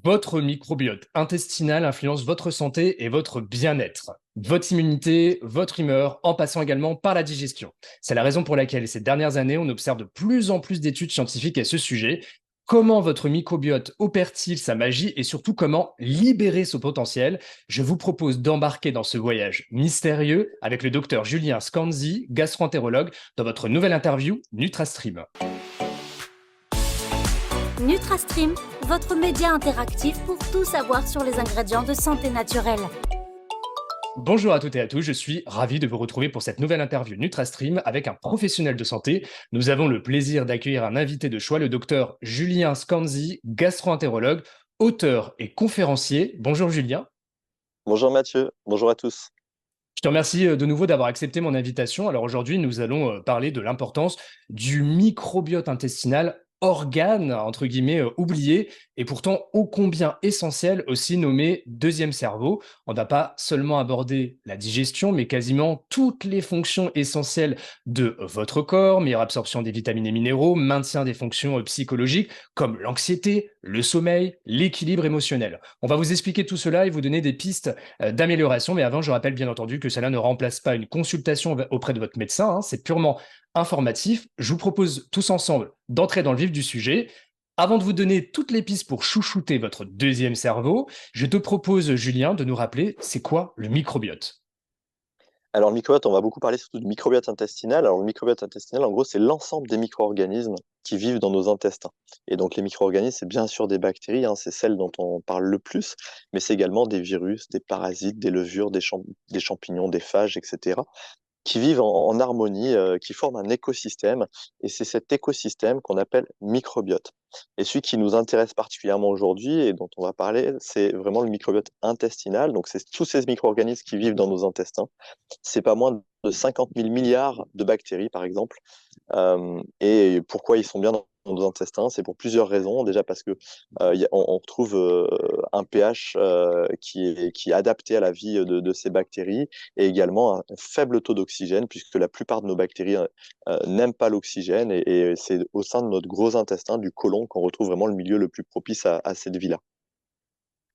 Votre microbiote intestinal influence votre santé et votre bien-être, votre immunité, votre humeur, en passant également par la digestion. C'est la raison pour laquelle ces dernières années, on observe de plus en plus d'études scientifiques à ce sujet. Comment votre microbiote opère-t-il sa magie et surtout comment libérer son potentiel? Je vous propose d'embarquer dans ce voyage mystérieux avec le docteur Julien Scanzi, gastro-entérologue, dans votre nouvelle interview NutraStream. NutraStream, votre média interactif pour tout savoir sur les ingrédients de santé naturelle. Bonjour à toutes et à tous, je suis ravi de vous retrouver pour cette nouvelle interview NutraStream avec un professionnel de santé. Nous avons le plaisir d'accueillir un invité de choix, le docteur Julien Scanzi, gastro-entérologue, auteur et conférencier. Bonjour Julien. Bonjour Mathieu, bonjour à tous. Je te remercie de nouveau d'avoir accepté mon invitation. Alors aujourd'hui, nous allons parler de l'importance du microbiote intestinal, organe, entre guillemets, oublié, et pourtant ô combien essentiel, aussi nommé deuxième cerveau. On va pas seulement aborder la digestion, mais quasiment toutes les fonctions essentielles de votre corps, meilleure absorption des vitamines et minéraux, maintien des fonctions psychologiques, comme l'anxiété, le sommeil, l'équilibre émotionnel. On va vous expliquer tout cela et vous donner des pistes d'amélioration. Mais avant, je rappelle bien entendu que cela ne remplace pas une consultation auprès de votre médecin, hein, c'est purement informatif. Je vous propose tous ensemble d'entrer dans le vif du sujet. Avant de vous donner toutes les pistes pour chouchouter votre deuxième cerveau, je te propose, Julien, de nous rappeler c'est quoi le microbiote. Alors le microbiote, on va beaucoup parler surtout du microbiote intestinal. Alors le microbiote intestinal, en gros, c'est l'ensemble des micro-organismes qui vivent dans nos intestins. Et donc les micro-organismes, c'est bien sûr des bactéries, hein, c'est celles dont on parle le plus, mais c'est également des virus, des parasites, des levures, des champignons, des phages, etc., qui vivent en harmonie, qui forment un écosystème. Et c'est cet écosystème qu'on appelle microbiote. Et celui qui nous intéresse particulièrement aujourd'hui et dont on va parler, c'est vraiment le microbiote intestinal. Donc, c'est tous ces micro-organismes qui vivent dans nos intestins. C'est pas moins de 50 000 milliards de bactéries, par exemple. Et pourquoi ils sont bien dans nos intestins? C'est pour plusieurs raisons. Déjà parce que on retrouve un pH qui est adapté à la vie de ces bactéries et également un faible taux d'oxygène puisque la plupart de nos bactéries n'aiment pas l'oxygène et c'est au sein de notre gros intestin, du côlon, qu'on retrouve vraiment le milieu le plus propice à cette vie-là.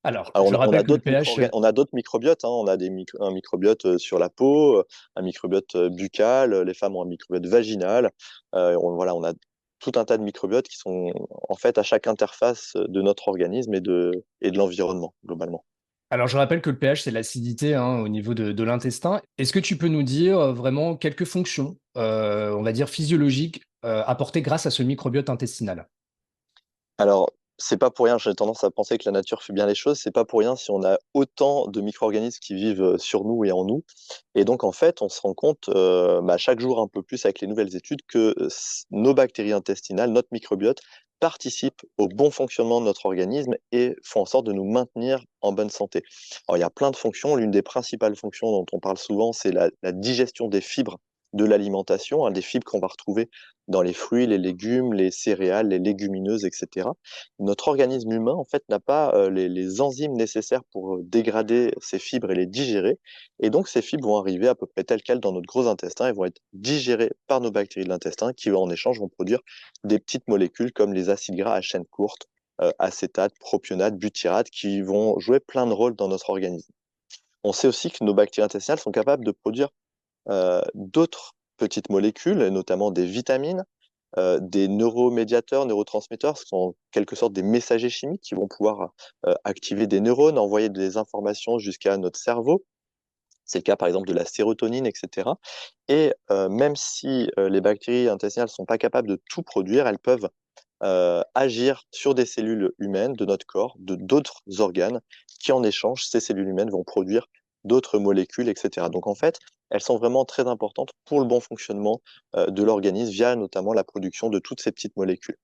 Alors, Alors, je on rappelle a que le d'autres pH, on a d'autres microbiotes, hein. On a un microbiote sur la peau, un microbiote buccal, les femmes ont un microbiote vaginal. Voilà, on a tout un tas de microbiotes qui sont en fait à chaque interface de notre organisme et de l'environnement, globalement. alors je rappelle que le pH, c'est l'acidité hein, au niveau de l'intestin. Est-ce que tu peux nous dire vraiment quelques fonctions, on va dire physiologiques, apportées grâce à ce microbiote intestinal? Alors, c'est pas pour rien, j'ai tendance à penser que la nature fait bien les choses, c'est pas pour rien si on a autant de micro-organismes qui vivent sur nous et en nous. Et donc, en fait, on se rend compte chaque jour un peu plus avec les nouvelles études que nos bactéries intestinales, notre microbiote, participent au bon fonctionnement de notre organisme et font en sorte de nous maintenir en bonne santé. Alors, il y a plein de fonctions. L'une des principales fonctions dont on parle souvent, c'est la digestion des fibres de l'alimentation, hein, des fibres qu'on va retrouver dans les fruits, les légumes, les céréales, les légumineuses, etc. Notre organisme humain, en fait, n'a pas les enzymes nécessaires pour dégrader ces fibres et les digérer. Et donc, ces fibres vont arriver à peu près telles quelles dans notre gros intestin et vont être digérées par nos bactéries de l'intestin qui, en échange, vont produire des petites molécules comme les acides gras à chaîne courte, acétate, propionate, butyrate, qui vont jouer plein de rôles dans notre organisme. On sait aussi que nos bactéries intestinales sont capables de produire d'autres petites molécules, notamment des vitamines, des neuromédiateurs, neurotransmetteurs, ce sont en quelque sorte des messagers chimiques qui vont pouvoir activer des neurones, envoyer des informations jusqu'à notre cerveau. C'est le cas par exemple de la sérotonine, etc. Et même si les bactéries intestinales ne sont pas capables de tout produire, elles peuvent agir sur des cellules humaines de notre corps, de d'autres organes, qui en échange, ces cellules humaines vont produire d'autres molécules, etc. Donc en fait, elles sont vraiment très importantes pour le bon fonctionnement de l'organisme via notamment la production de toutes ces petites molécules.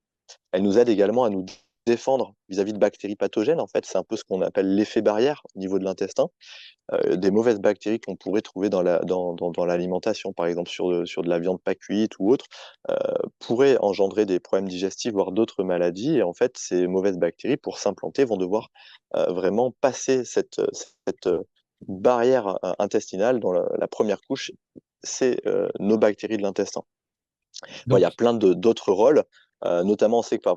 Elles nous aident également à nous défendre vis-à-vis de bactéries pathogènes. En fait, c'est un peu ce qu'on appelle l'effet barrière au niveau de l'intestin. Des mauvaises bactéries qu'on pourrait trouver dans l'alimentation, par exemple sur de la viande pas cuite ou autre, pourraient engendrer des problèmes digestifs, voire d'autres maladies. Et en fait, ces mauvaises bactéries, pour s'implanter, vont devoir vraiment passer cette barrière intestinale dont la première couche, c'est nos bactéries de l'intestin. Bon, il y a Donc, plein d'autres rôles. Notamment, on sait que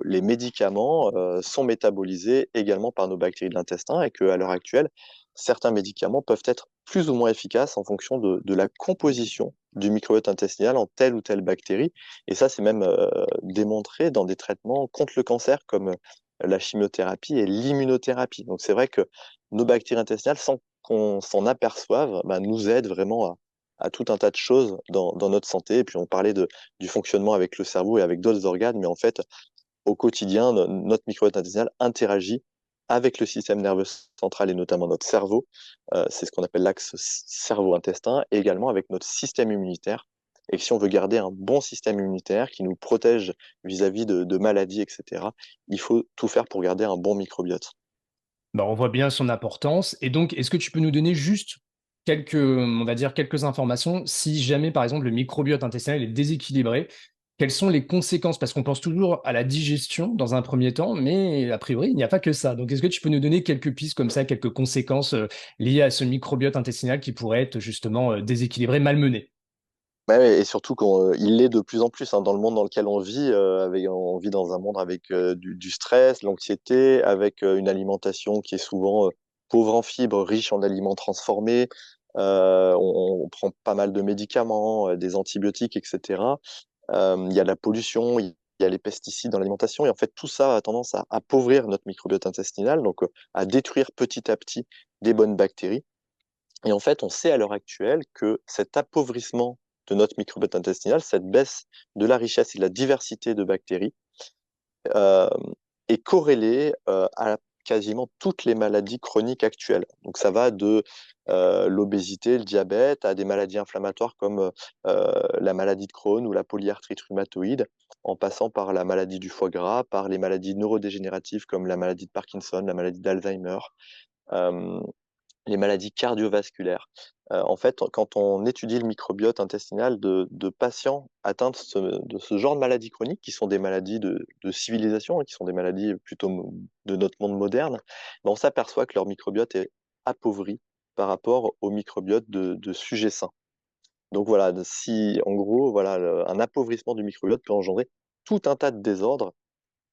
les médicaments sont métabolisés également par nos bactéries de l'intestin et qu'à l'heure actuelle, certains médicaments peuvent être plus ou moins efficaces en fonction de la composition du microbiote intestinal en telle ou telle bactérie. Et ça, c'est même démontré dans des traitements contre le cancer comme la chimiothérapie et l'immunothérapie. Donc c'est vrai que nos bactéries intestinales, sans qu'on s'en aperçoive, bah, nous aident vraiment à tout un tas de choses dans notre santé. Et puis on parlait du fonctionnement avec le cerveau et avec d'autres organes, mais en fait, au quotidien, notre microbiote intestinal interagit avec le système nerveux central et notamment notre cerveau. C'est ce qu'on appelle l'axe cerveau-intestin, et également avec notre système immunitaire. Et que si on veut garder un bon système immunitaire qui nous protège vis-à-vis de maladies, etc., il faut tout faire pour garder un bon microbiote. Bah, on voit bien son importance et donc est-ce que tu peux nous donner juste quelques, on va dire, quelques informations si jamais, par exemple, le microbiote intestinal est déséquilibré? Quelles sont les conséquences? Parce qu'on pense toujours à la digestion dans un premier temps, mais a priori, il n'y a pas que ça. Donc est-ce que tu peux nous donner quelques pistes comme ça, quelques conséquences, liées à ce microbiote intestinal qui pourrait être justement, déséquilibré, malmené? Ouais, ouais, et surtout qu'il l'est de plus en plus hein, dans le monde dans lequel on vit. On vit dans un monde avec du stress, de l'anxiété, avec une alimentation qui est souvent pauvre en fibres, riche en aliments transformés. On prend pas mal de médicaments, des antibiotiques, etc. Il y a de la pollution, il y a les pesticides dans l'alimentation. Et en fait, tout ça a tendance à appauvrir notre microbiote intestinal, donc à détruire petit à petit des bonnes bactéries. Et en fait, on sait à l'heure actuelle que cet appauvrissement de notre microbiote intestinal, cette baisse de la richesse et de la diversité de bactéries, euh, est corrélée à quasiment toutes les maladies chroniques actuelles. Donc ça va de l'obésité, le diabète, à des maladies inflammatoires comme la maladie de Crohn ou la polyarthrite rhumatoïde, en passant par la maladie du foie gras, par les maladies neurodégénératives comme la maladie de Parkinson, la maladie d'Alzheimer. Euh, les maladies cardiovasculaires. En fait, quand on étudie le microbiote intestinal de patients atteints de ce genre de maladies chroniques, qui sont des maladies de civilisation, hein, qui sont des maladies plutôt de notre monde moderne, ben on s'aperçoit que leur microbiote est appauvri par rapport au microbiote de sujets sains. Donc voilà, si en gros, voilà, un appauvrissement du microbiote peut engendrer tout un tas de désordres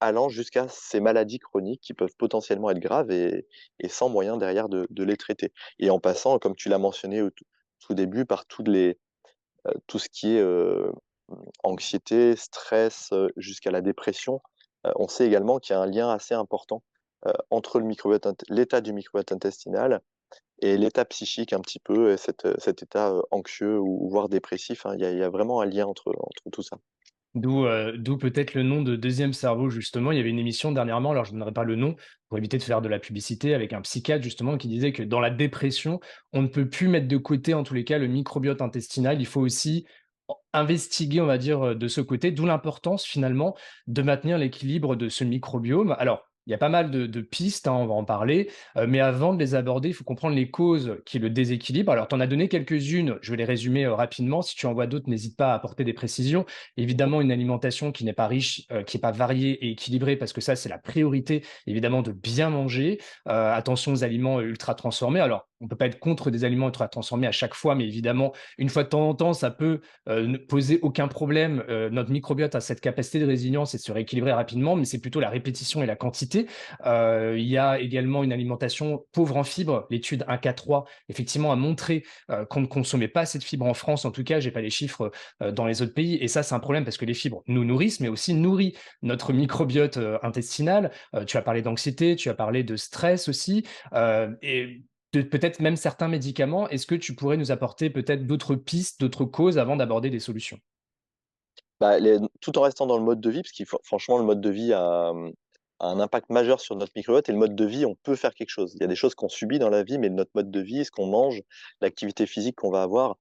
allant jusqu'à ces maladies chroniques qui peuvent potentiellement être graves et sans moyen derrière de les traiter. Et en passant, comme tu l'as mentionné au tout début, par tout ce qui est anxiété, stress, jusqu'à la dépression, on sait également qu'il y a un lien assez important entre l'état du microbiote intestinal et l'état psychique un petit peu, et cet état anxieux ou voire dépressif, hein. Il y a vraiment un lien entre tout ça. D'où peut-être le nom de «Deuxième cerveau» justement. Il y avait une émission dernièrement, alors je ne donnerai pas le nom pour éviter de faire de la publicité, avec un psychiatre justement qui disait que dans la dépression, on ne peut plus mettre de côté en tous les cas le microbiote intestinal. Il faut aussi investiguer, on va dire, de ce côté, d'où l'importance finalement de maintenir l'équilibre de ce microbiome. Alors, il y a pas mal de pistes, hein, on va en parler, mais avant de les aborder, il faut comprendre les causes qui le déséquilibrent. Alors, tu en as donné quelques-unes, je vais les résumer, rapidement. Si tu en vois d'autres, n'hésite pas à apporter des précisions. Évidemment, une alimentation qui n'est pas riche, qui est pas variée et équilibrée, parce que ça, c'est la priorité, évidemment, de bien manger. Attention aux aliments, ultra transformés. Alors, on peut pas être contre des aliments ultra transformés à chaque fois, mais évidemment, une fois de temps en temps, ça peut ne poser aucun problème. Notre microbiote a cette capacité de résilience et de se rééquilibrer rapidement, mais c'est plutôt la répétition et la quantité. Il y a également une alimentation pauvre en fibres. L'étude 1K3, effectivement, a montré qu'on ne consommait pas assez de fibres en France. En tout cas, j'ai pas les chiffres dans les autres pays. Et ça, c'est un problème parce que les fibres nous nourrissent, mais aussi nourrissent notre microbiote intestinal. Tu as parlé d'anxiété, tu as parlé de stress aussi. Et peut-être même certains médicaments. Est-ce que tu pourrais nous apporter peut-être d'autres pistes, d'autres causes avant d'aborder des solutions? Bah, tout en restant dans le mode de vie, parce qu'il franchement, le mode de vie a un impact majeur sur notre microbiote et le mode de vie, on peut faire quelque chose. Il y a des choses qu'on subit dans la vie, mais notre mode de vie, ce qu'on mange, l'activité physique qu'on va avoir,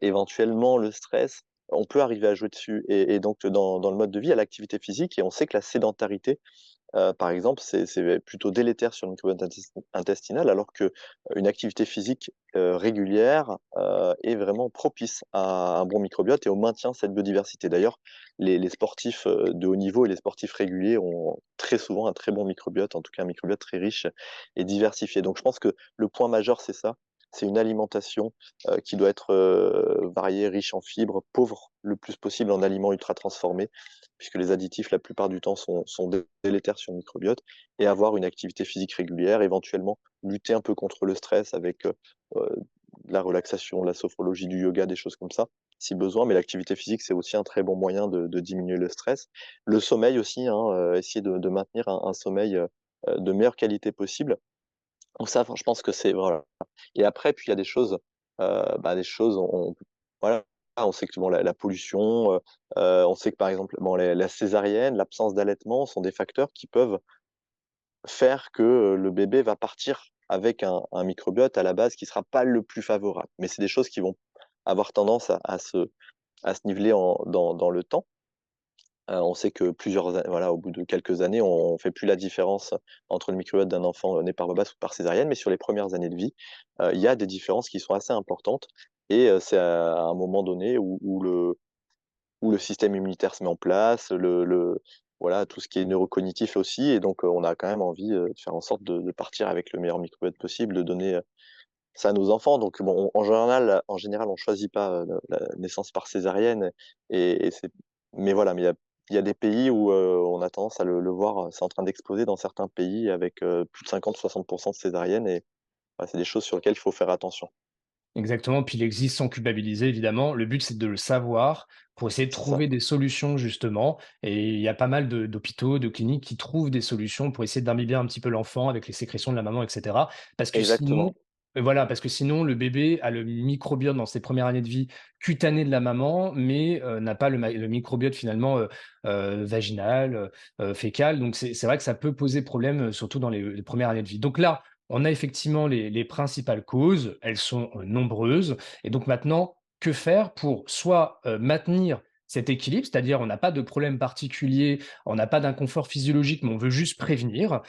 éventuellement le stress, on peut arriver à jouer dessus. Et donc, dans le mode de vie, il y a l'activité physique et on sait que la sédentarité, par exemple, c'est plutôt délétère sur le microbiote intestinal, alors que une activité physique régulière est vraiment propice à un bon microbiote et au maintien de cette biodiversité. D'ailleurs, les sportifs de haut niveau et les sportifs réguliers ont très souvent un très bon microbiote, en tout cas un microbiote très riche et diversifié. Donc je pense que le point majeur, c'est ça, c'est une alimentation qui doit être variée, riche en fibres, pauvre le plus possible en aliments ultra transformés, puisque les additifs, la plupart du temps, sont délétères sur le microbiote, et avoir une activité physique régulière, éventuellement lutter un peu contre le stress avec de la relaxation, de la sophrologie, du yoga, des choses comme ça, si besoin. Mais l'activité physique, c'est aussi un très bon moyen de diminuer le stress. Le sommeil aussi, hein, essayer de maintenir un sommeil de meilleure qualité possible. Donc ça, je pense que c'est voilà. Et après, puis il y a des choses, voilà, on sait que bon, la pollution, on sait que par exemple, bon, la césarienne, l'absence d'allaitement sont des facteurs qui peuvent faire que le bébé va partir avec un microbiote à la base qui sera pas le plus favorable. Mais c'est des choses qui vont avoir tendance à se niveler dans le temps. On sait que voilà, au bout de quelques années, on fait plus la différence entre le microbiote d'un enfant né par voie basse ou par césarienne, mais sur les premières années de vie, il y a des différences qui sont assez importantes, et c'est à un moment donné où le système immunitaire se met en place, voilà, tout ce qui est neurocognitif aussi, et donc on a quand même envie de faire en sorte de partir avec le meilleur microbiote possible, de donner ça à nos enfants. Donc bon, en général, on choisit pas la naissance par césarienne, et mais voilà, mais il y a des pays où on a tendance à le voir, c'est en train d'exploser dans certains pays avec plus de 50-60 de césariennes, et bah, c'est des choses sur lesquelles il faut faire attention. Exactement, puis il existe sans culpabiliser évidemment. Le but, c'est de le savoir pour essayer de C'est ça, trouver des solutions justement et il y a pas mal d'hôpitaux, de cliniques qui trouvent des solutions pour essayer d'imbiber un petit peu l'enfant avec les sécrétions de la maman et cetera. Parce que sinon exactement. voilà, parce que sinon le bébé a le microbiote dans ses premières années de vie cutané de la maman, mais n'a pas le microbiote finalement, vaginal, fécal. Donc c'est vrai que ça peut poser problème, surtout dans les premières années de vie. Donc là, on a effectivement les principales causes, elles sont nombreuses. Et donc maintenant, que faire pour soit maintenir cet équilibre, c'est-à-dire on n'a pas de problème particulier, on n'a pas d'inconfort physiologique, mais on veut juste prévenir,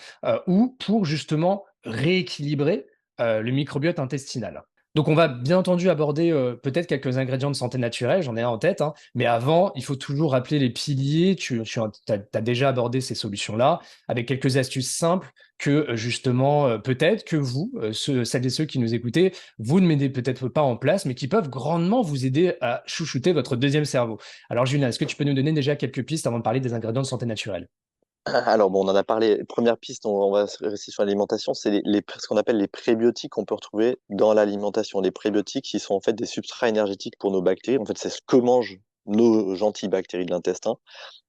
ou pour justement rééquilibrer le microbiote intestinal. Donc on va bien entendu aborder peut-être quelques ingrédients de santé naturelle, j'en ai un en tête, hein, mais avant, il faut toujours rappeler les piliers, tu as déjà abordé ces solutions-là, avec quelques astuces simples que justement, peut-être que vous, celles et ceux qui nous écoutez, vous ne mettez peut-être pas en place, mais qui peuvent grandement vous aider à chouchouter votre deuxième cerveau. Alors Julien, est-ce que tu peux nous donner déjà quelques pistes avant de parler des ingrédients de santé naturelle? Alors bon, on en a parlé. Première piste, on va rester sur l'alimentation, c'est ce qu'on appelle les prébiotiques qu'on peut retrouver dans l'alimentation. Les prébiotiques, qui sont en fait des substrats énergétiques pour nos bactéries. En fait, c'est ce que mangent nos gentilles bactéries de l'intestin.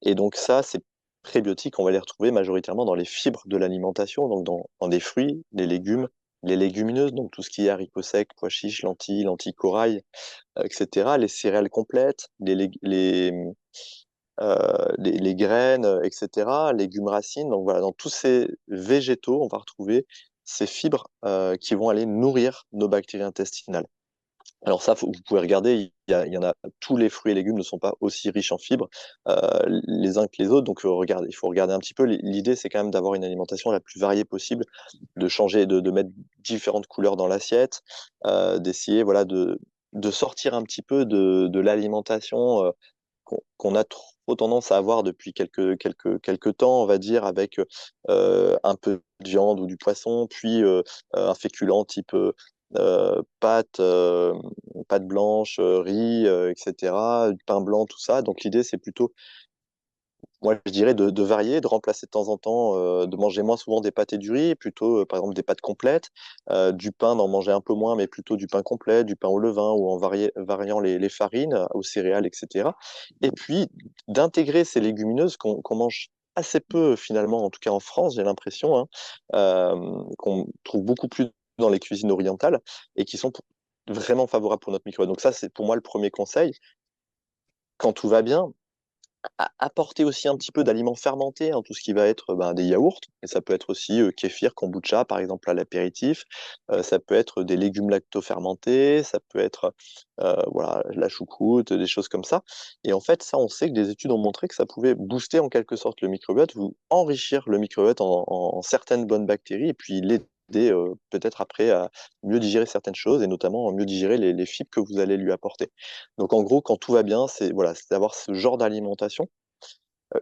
Et donc ça, ces prébiotiques, on va les retrouver majoritairement dans les fibres de l'alimentation, donc dans des fruits, les légumes, les légumineuses, donc tout ce qui est haricots secs, pois chiches, lentilles corail, etc. Les céréales complètes, les graines, etc., légumes racines. Donc voilà, dans tous ces végétaux, on va retrouver ces fibres qui vont aller nourrir nos bactéries intestinales. Alors ça, vous pouvez regarder, il y en a, tous les fruits et légumes ne sont pas aussi riches en fibres les uns que les autres, donc il faut regarder un petit peu. L'idée, c'est quand même d'avoir une alimentation la plus variée possible, de changer, de mettre différentes couleurs dans l'assiette, d'essayer voilà, de sortir un petit peu de l'alimentation qu'on a trop tendance à avoir depuis quelques temps, on va dire, avec un peu de viande ou du poisson, puis un féculent type pâte blanche, riz, etc., du pain blanc, tout ça. Donc l'idée, c'est plutôt, moi, je dirais de varier, de remplacer de temps en temps, de manger moins souvent des pâtes et du riz, plutôt, par exemple, des pâtes complètes, du pain, d'en manger un peu moins, mais plutôt du pain complet, du pain au levain, ou en variant les farines, aux céréales, etc. Et puis, d'intégrer ces légumineuses qu'on mange assez peu, finalement, en tout cas en France, j'ai l'impression, hein, qu'on trouve beaucoup plus dans les cuisines orientales, et qui sont vraiment favorables pour notre microbiote. Donc ça, c'est pour moi le premier conseil. Quand tout va bien, apporter aussi un petit peu d'aliments fermentés, hein, tout ce qui va être ben, des yaourts, et ça peut être aussi kéfir, kombucha, par exemple, à l'apéritif. Ça peut être des légumes lacto-fermentés, ça peut être voilà, la choucroute, des choses comme ça. Et en fait, ça, on sait que des études ont montré que ça pouvait booster en quelque sorte le microbiote, ou enrichir le microbiote en certaines bonnes bactéries, et puis l'aider peut-être après à mieux digérer certaines choses, et notamment mieux digérer les fibres que vous allez lui apporter. Donc en gros, quand tout va bien, c'est voilà, c'est d'avoir ce genre d'alimentation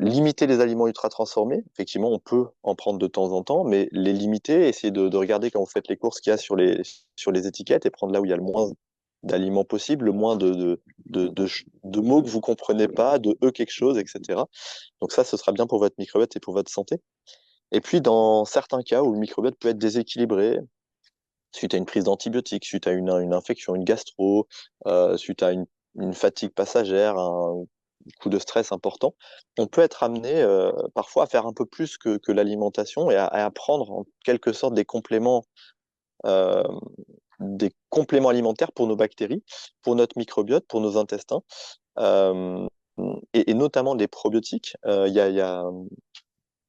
Limiter les aliments ultra transformés, effectivement, on peut en prendre de temps en temps, mais les limiter, essayer de regarder quand vous faites les courses qu'il y a sur les étiquettes et prendre là où il y a le moins d'aliments possible, le moins de mots que vous comprenez pas, de quelque chose, etc. Donc ça, ce sera bien pour votre microbiote et pour votre santé. Et puis, dans certains cas où le microbiote peut être déséquilibré, suite à une prise d'antibiotiques, suite à une infection, une gastro, suite à une fatigue passagère, un coup de stress important, on peut être amené parfois à faire un peu plus que l'alimentation et à prendre en quelque sorte euh, des compléments alimentaires pour nos bactéries, pour notre microbiote, pour nos intestins, euh, et notamment des probiotiques. Il y a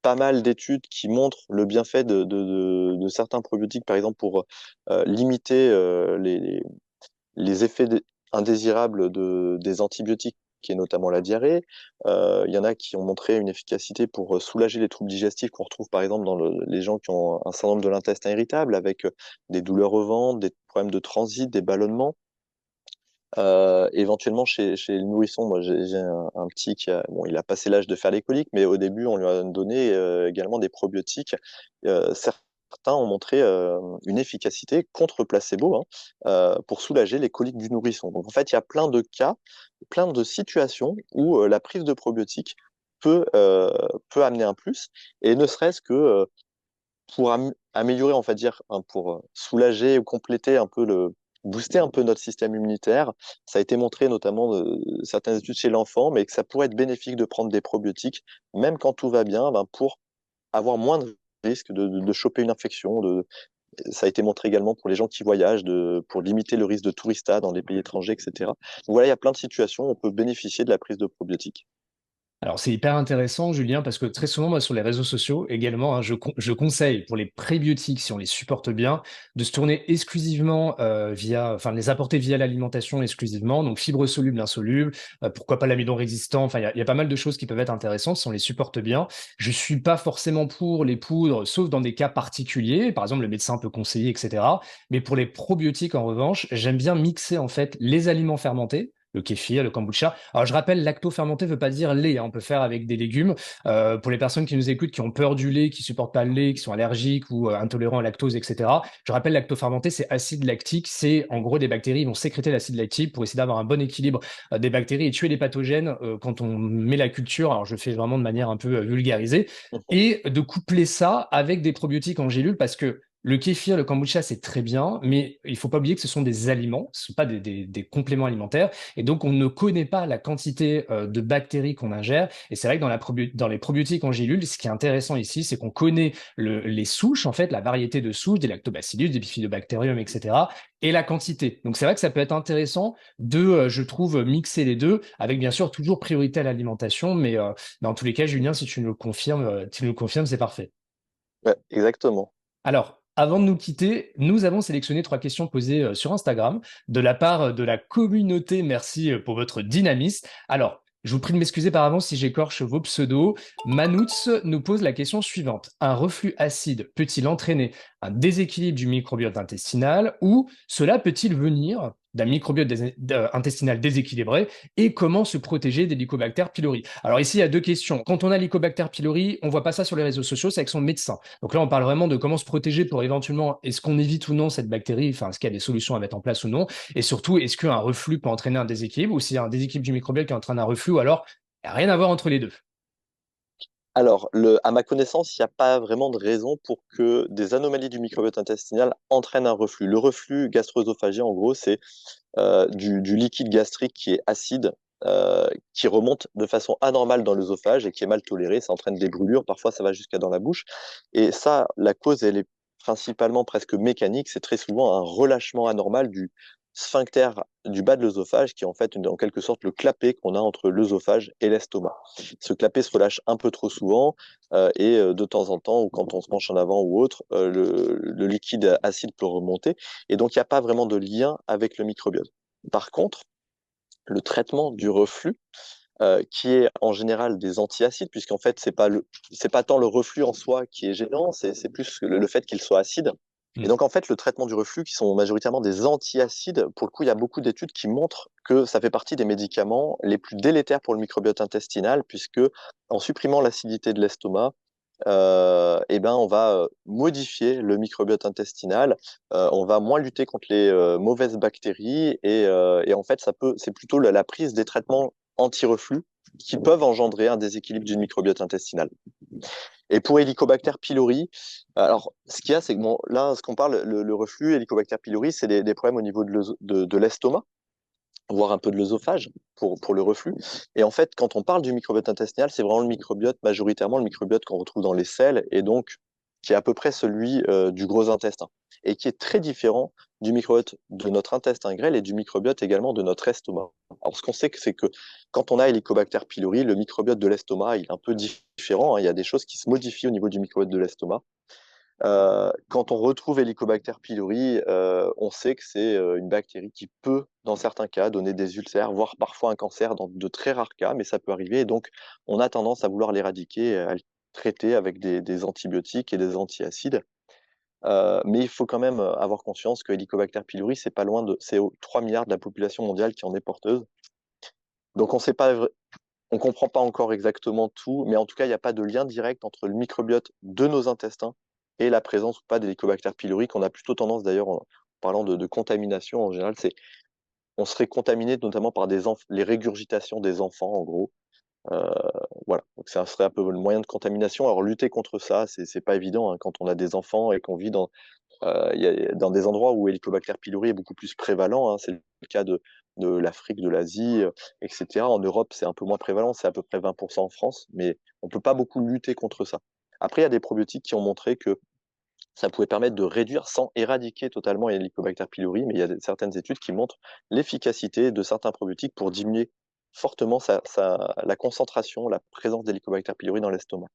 pas mal d'études qui montrent le bienfait de certains probiotiques, par exemple pour limiter les effets indésirables des antibiotiques, qui est notamment la diarrhée. Il y en a qui ont montré une efficacité pour soulager les troubles digestifs qu'on retrouve par exemple dans les gens qui ont un syndrome de l'intestin irritable, avec des douleurs au ventre, des problèmes de transit, des ballonnements. Éventuellement chez le nourrisson, moi j'ai un petit qui a, bon, il a passé l'âge de faire les coliques, mais au début on lui a donné également des probiotiques. Certains ont montré une efficacité contre placebo, hein, pour soulager les coliques du nourrisson. Donc en fait il y a plein de cas, plein de situations où la prise de probiotiques peut amener un plus, et ne serait-ce que pour améliorer, on va dire, hein, pour soulager ou compléter un peu booster un peu notre système immunitaire. Ça a été montré notamment de certaines études chez l'enfant, mais que ça pourrait être bénéfique de prendre des probiotiques, même quand tout va bien, ben, pour avoir moins de risque de choper une infection. Ça a été montré également pour les gens qui voyagent, pour limiter le risque de tourista dans les pays étrangers, etc. Donc voilà, il y a plein de situations où on peut bénéficier de la prise de probiotiques. Alors, c'est hyper intéressant, Julien, parce que très souvent, moi, sur les réseaux sociaux également, hein, je conseille pour les prébiotiques, si on les supporte bien, de se tourner exclusivement enfin, de les apporter via l'alimentation exclusivement, donc fibres solubles, insolubles, pourquoi pas l'amidon résistant, enfin, il y a pas mal de choses qui peuvent être intéressantes si on les supporte bien. Je suis pas forcément pour les poudres, sauf dans des cas particuliers, par exemple, le médecin peut conseiller, etc. Mais pour les probiotiques, en revanche, j'aime bien mixer, en fait, les aliments fermentés, le kéfir, le kombucha. Alors, je rappelle, lacto-fermenté ne veut pas dire lait, hein, on peut faire avec des légumes. Pour les personnes qui nous écoutent, qui ont peur du lait, qui supportent pas le lait, qui sont allergiques ou intolérants à la lactose, etc. Je rappelle, lacto-fermenté, c'est acide lactique. C'est en gros des bactéries qui vont sécréter l'acide lactique pour essayer d'avoir un bon équilibre des bactéries et tuer les pathogènes quand on met la culture. Alors, je fais vraiment de manière un peu vulgarisée. Et de coupler ça avec des probiotiques en gélules parce que le kéfir, le kombucha, c'est très bien, mais il faut pas oublier que ce sont des aliments, ce ne sont pas des compléments alimentaires. Et donc, on ne connaît pas la quantité de bactéries qu'on ingère. Et c'est vrai que dans les probiotiques en gélules, ce qui est intéressant ici, c'est qu'on connaît les souches, en fait, la variété de souches, des lactobacillus, des bifidobacterium, etc., et la quantité. Donc, c'est vrai que ça peut être intéressant je trouve, mixer les deux, avec bien sûr toujours priorité à l'alimentation. Mais dans tous les cas, Julien, si tu nous le confirmes, c'est parfait. Ouais, exactement. Alors, avant de nous quitter, nous avons sélectionné 3 questions posées sur Instagram de la part de la communauté. Merci pour votre dynamisme. Alors, je vous prie de m'excuser par avance si j'écorche vos pseudos. Manouts nous pose la question suivante. Un reflux acide peut-il entraîner un déséquilibre du microbiote intestinal ou cela peut-il venir d'un microbiote intestinal déséquilibré et comment se protéger des Helicobacter pylori? Alors ici, il y a 2 questions. Quand on a l'Helicobacter pylori, on voit pas ça sur les réseaux sociaux, c'est avec son médecin. Donc là, on parle vraiment de comment se protéger pour éventuellement, est-ce qu'on évite ou non cette bactérie, enfin, est-ce qu'il y a des solutions à mettre en place ou non, et surtout, est-ce qu'un reflux peut entraîner un déséquilibre, ou s'il y a un déséquilibre du microbiote qui entraîne un reflux, ou alors, il n'y a rien à voir entre les deux. Alors, à ma connaissance, il n'y a pas vraiment de raison pour que des anomalies du microbiote intestinal entraînent un reflux. Le reflux gastro-œsophagien, en gros, c'est du liquide gastrique qui est acide, qui remonte de façon anormale dans l'œsophage et qui est mal toléré. Ça entraîne des brûlures, parfois ça va jusqu'à dans la bouche. Et ça, la cause, elle est principalement presque mécanique. C'est très souvent un relâchement anormal du sphincter du bas de l'œsophage, qui est en fait en quelque sorte le clapet qu'on a entre l'œsophage et l'estomac. Ce clapet se relâche un peu trop souvent, et de temps en temps, ou quand on se penche en avant ou autre, le liquide acide peut remonter. Et donc, il n'y a pas vraiment de lien avec le microbiote. Par contre, le traitement du reflux, qui est en général des antiacides, puisqu'en fait, c'est pas tant le reflux en soi qui est gênant, c'est plus le fait qu'il soit acide. Et Mm. donc, en fait, le traitement du reflux, qui sont majoritairement des antiacides, pour le coup, il y a beaucoup d'études qui montrent que ça fait partie des médicaments les plus délétères pour le microbiote intestinal, puisque en supprimant l'acidité de l'estomac, eh ben, on va modifier le microbiote intestinal, on va moins lutter contre les mauvaises bactéries, et en fait, c'est plutôt la prise des traitements anti-reflux qui peuvent engendrer un déséquilibre du microbiote intestinal. Et pour Helicobacter pylori, alors ce qu'il y a, c'est que bon, là, ce qu'on parle, le reflux, Helicobacter pylori, c'est des problèmes au niveau de l'estomac, voire un peu de l'œsophage pour le reflux. Et en fait, quand on parle du microbiote intestinal, c'est vraiment le microbiote, majoritairement le microbiote qu'on retrouve dans les selles, et donc qui est à peu près celui du gros intestin, et qui est très différent du microbiote de notre intestin grêle et du microbiote également de notre estomac. Alors, ce qu'on sait, c'est que quand on a Helicobacter pylori, le microbiote de l'estomac, il est un peu différent, hein. Il y a des choses qui se modifient au niveau du microbiote de l'estomac. Quand on retrouve Helicobacter pylori, on sait que c'est une bactérie qui peut, dans certains cas, donner des ulcères, voire parfois un cancer dans de très rares cas, mais ça peut arriver. Et donc, on a tendance à vouloir l'éradiquer, à le traiter avec des antibiotiques et des antiacides. Mais il faut quand même avoir conscience que Helicobacter pylori, c'est pas loin c'est 3 milliards de la population mondiale qui en est porteuse. Donc, on comprend pas encore exactement tout, mais en tout cas, il n'y a pas de lien direct entre le microbiote de nos intestins et la présence ou pas d'Helicobacter pylori, qu'on a plutôt tendance d'ailleurs, en parlant de contamination en général, on serait contaminé notamment par les régurgitations des enfants, en gros. Euh, voilà, donc ça serait un peu le moyen de contamination. Alors lutter contre ça, c'est pas évident, hein, quand on a des enfants et qu'on vit dans des endroits où Helicobacter pylori est beaucoup plus prévalent, hein. C'est le cas de l'Afrique, de l'Asie, etc. En Europe, c'est un peu moins prévalent, c'est à peu près 20% en France, mais on ne peut pas beaucoup lutter contre ça. Après, il y a des probiotiques qui ont montré que ça pouvait permettre de réduire sans éradiquer totalement Helicobacter pylori, mais il y a certaines études qui montrent l'efficacité de certains probiotiques pour diminuer fortement la concentration, la présence d'Helicobacter pylori dans l'estomac.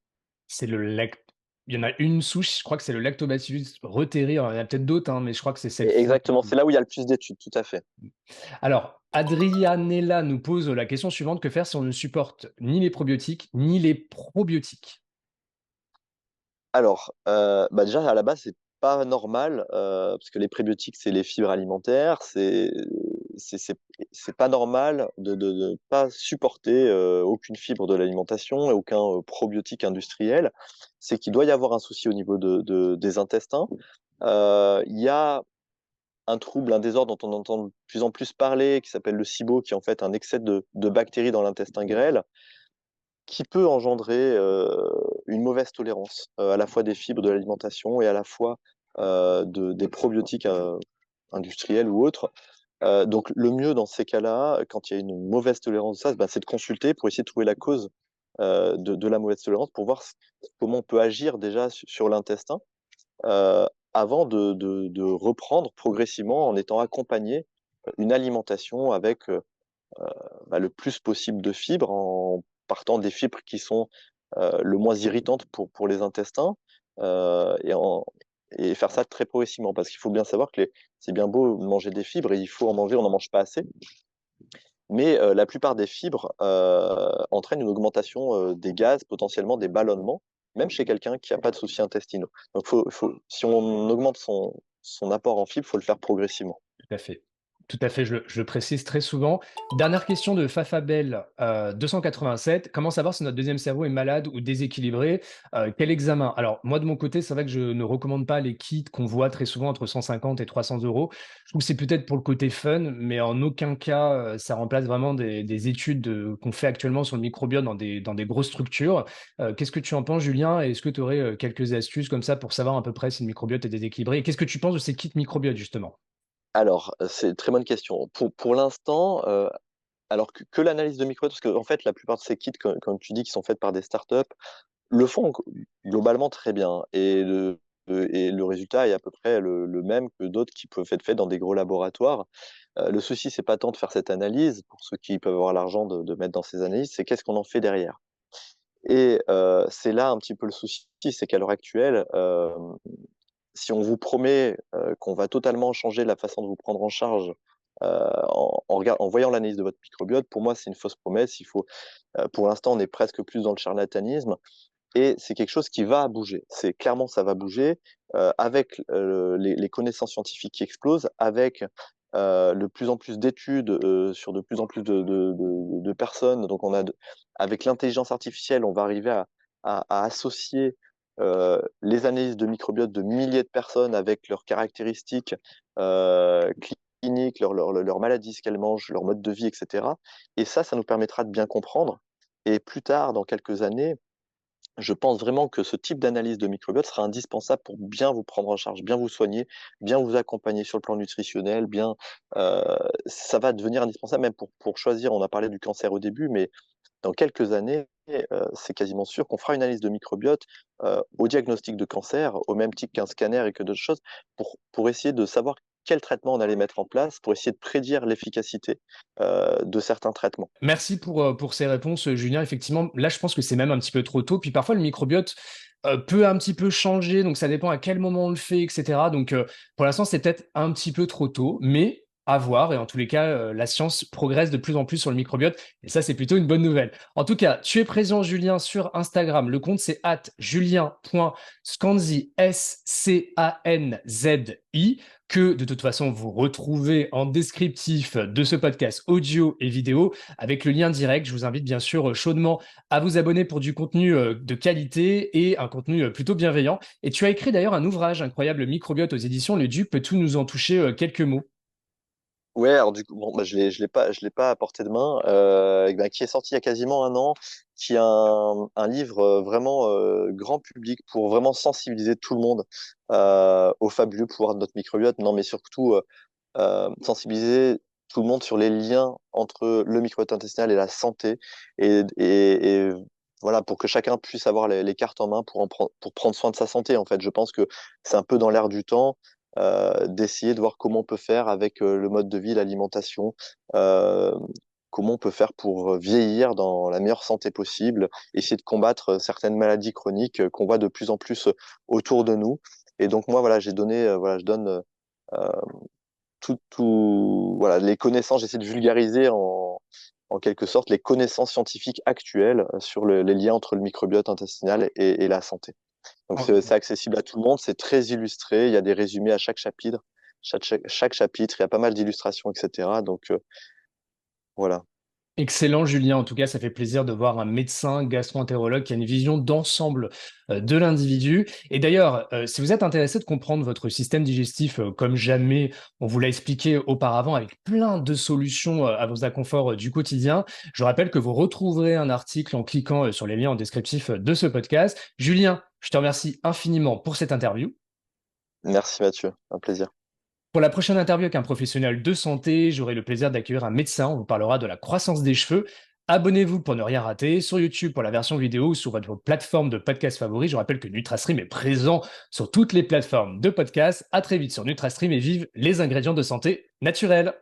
C'est le lac Il y en a une souche, je crois que c'est le Lactobacillus reuteri, alors il y en a peut-être d'autres, hein, mais je crois que c'est celle-ci. Exactement, c'est là où il y a le plus d'études, tout à fait. Alors, Adrianella nous pose la question suivante: que faire si on ne supporte ni les probiotiques ni les probiotiques? Alors, bah, déjà à la base, c'est pas normal, parce que les prébiotiques, c'est les fibres alimentaires, c'est c'est c'est pas normal de pas supporter, aucune fibre de l'alimentation et aucun, probiotique industriel. C'est qu'il doit y avoir un souci au niveau des intestins. Il y a un trouble, un désordre dont on entend de plus en plus parler, qui s'appelle le SIBO, qui est en fait un excès de bactéries dans l'intestin grêle, qui peut engendrer une mauvaise tolérance, à la fois des fibres de l'alimentation et à la fois des probiotiques industriels ou autres. Donc le mieux dans ces cas-là, quand il y a une mauvaise tolérance de ça, bah, c'est de consulter pour essayer de trouver la cause de la mauvaise tolérance, pour voir comment on peut agir déjà sur l'intestin, euh, avant de reprendre progressivement en étant accompagné une alimentation avec bah, le plus possible de fibres, en partant des fibres qui sont le moins irritantes pour les intestins, euh, et, en, et faire ça très progressivement. Parce qu'il faut bien savoir que c'est bien beau de manger des fibres, et il faut en manger, on n'en mange pas assez. Mais la plupart des fibres entraînent une augmentation des gaz, potentiellement des ballonnements, même chez quelqu'un qui n'a pas de soucis intestinaux. Donc si on augmente son apport en fibres, il faut le faire progressivement. Tout à fait. Tout à fait, je le précise très souvent. Dernière question de Fafabel, 287: comment savoir si notre deuxième cerveau est malade ou déséquilibré? Quel examen? Alors moi de mon côté, c'est vrai que je ne recommande pas les kits qu'on voit très souvent entre 150 et 300 €. Je trouve que c'est peut-être pour le côté fun, mais en aucun cas, ça remplace vraiment des études, qu'on fait actuellement sur le microbiote dans des grosses structures. Qu'est-ce que tu en penses, Julien? Est-ce que tu aurais, quelques astuces comme ça pour savoir à peu près si le microbiote est déséquilibré? Et qu'est-ce que tu penses de ces kits microbiote justement? Alors, c'est une très bonne question. Pour l'instant, alors que l'analyse de microbiote, parce qu'en fait, la plupart de ces kits, comme tu dis, qui sont faits par des startups, le font globalement très bien. Et le résultat est à peu près le même que d'autres qui peuvent être faits dans des gros laboratoires. Le souci, c'est pas tant de faire cette analyse, pour ceux qui peuvent avoir l'argent de mettre dans ces analyses, c'est qu'est-ce qu'on en fait derrière. Et c'est là un petit peu le souci, c'est qu'à l'heure actuelle, si on vous promet qu'on va totalement changer la façon de vous prendre en charge, en voyant l'analyse de votre microbiote, pour moi, c'est une fausse promesse. Pour l'instant, on est presque plus dans le charlatanisme, et c'est quelque chose qui va bouger. C'est clairement, ça va bouger. avec les connaissances scientifiques qui explosent, avec de plus en plus d'études sur de plus en plus de personnes. Donc, avec l'intelligence artificielle, on va arriver à associer les analyses de microbiote de milliers de personnes avec leurs caractéristiques cliniques, leurs maladies, ce qu'elles mangent, leur mode de vie, etc. Et ça nous permettra de bien comprendre. Et plus tard, dans quelques années, je pense vraiment que ce type d'analyse de microbiote sera indispensable pour bien vous prendre en charge, bien vous soigner, bien vous accompagner sur le plan nutritionnel, ça va devenir indispensable même pour choisir. On a parlé du cancer au début, mais dans quelques années, c'est quasiment sûr qu'on fera une analyse de microbiote au diagnostic de cancer, au même titre qu'un scanner et que d'autres choses, pour essayer de savoir quel traitement on allait mettre en place, pour essayer de prédire l'efficacité de certains traitements. Merci pour ces réponses, Julien. Effectivement, là, je pense que c'est même un petit peu trop tôt. Puis parfois, le microbiote peut un petit peu changer, donc ça dépend à quel moment on le fait, etc. Donc, pour l'instant, c'est peut-être un petit peu trop tôt, mais à voir. Et en tous les cas, la science progresse de plus en plus sur le microbiote. Et ça, c'est plutôt une bonne nouvelle. En tout cas, tu es présent, Julien, sur Instagram. Le compte, c'est @julien.scanzi, SCANZI, que de toute façon, vous retrouvez en descriptif de ce podcast audio et vidéo avec le lien direct. Je vous invite bien sûr chaudement à vous abonner pour du contenu de qualité et un contenu plutôt bienveillant. Et tu as écrit d'ailleurs un ouvrage incroyable, Microbiote aux éditions Le Duc. Peux-tu nous en toucher quelques mots? Ouais, alors du coup, bon, bah, je l'ai pas à portée de main, qui est sorti il y a quasiment un an, qui est un livre vraiment grand public pour vraiment sensibiliser tout le monde au fabuleux pouvoir de notre microbiote. Non, mais surtout sensibiliser tout le monde sur les liens entre le microbiote intestinal et la santé, et voilà, pour que chacun puisse avoir les cartes en main pour prendre soin de sa santé. En fait, je pense que c'est un peu dans l'air du temps d'essayer de voir comment on peut faire avec le mode de vie, l'alimentation, euh, comment on peut faire pour vieillir dans la meilleure santé possible, essayer de combattre certaines maladies chroniques qu'on voit de plus en plus autour de nous. Et donc moi, voilà, je donne voilà, les connaissances, j'essaie de vulgariser en quelque sorte les connaissances scientifiques actuelles sur les liens entre le microbiote intestinal et la santé. Donc c'est accessible à tout le monde, c'est très illustré, il y a des résumés à chaque chapitre, chaque chapitre, il y a pas mal d'illustrations, etc. Donc voilà. Excellent, Julien. En tout cas, ça fait plaisir de voir un médecin gastro-entérologue qui a une vision d'ensemble de l'individu. Et d'ailleurs, si vous êtes intéressé de comprendre votre système digestif comme jamais on vous l'a expliqué auparavant, avec plein de solutions à vos inconforts du quotidien, je rappelle que vous retrouverez un article en cliquant sur les liens en descriptif de ce podcast. Julien, je te remercie infiniment pour cette interview. Merci Mathieu, un plaisir. Pour la prochaine interview avec un professionnel de santé, j'aurai le plaisir d'accueillir un médecin. On vous parlera de la croissance des cheveux. Abonnez-vous pour ne rien rater sur YouTube pour la version vidéo ou sur votre plateforme de podcast favori. Je rappelle que NutraStream est présent sur toutes les plateformes de podcast. À très vite sur NutraStream et vive les ingrédients de santé naturels.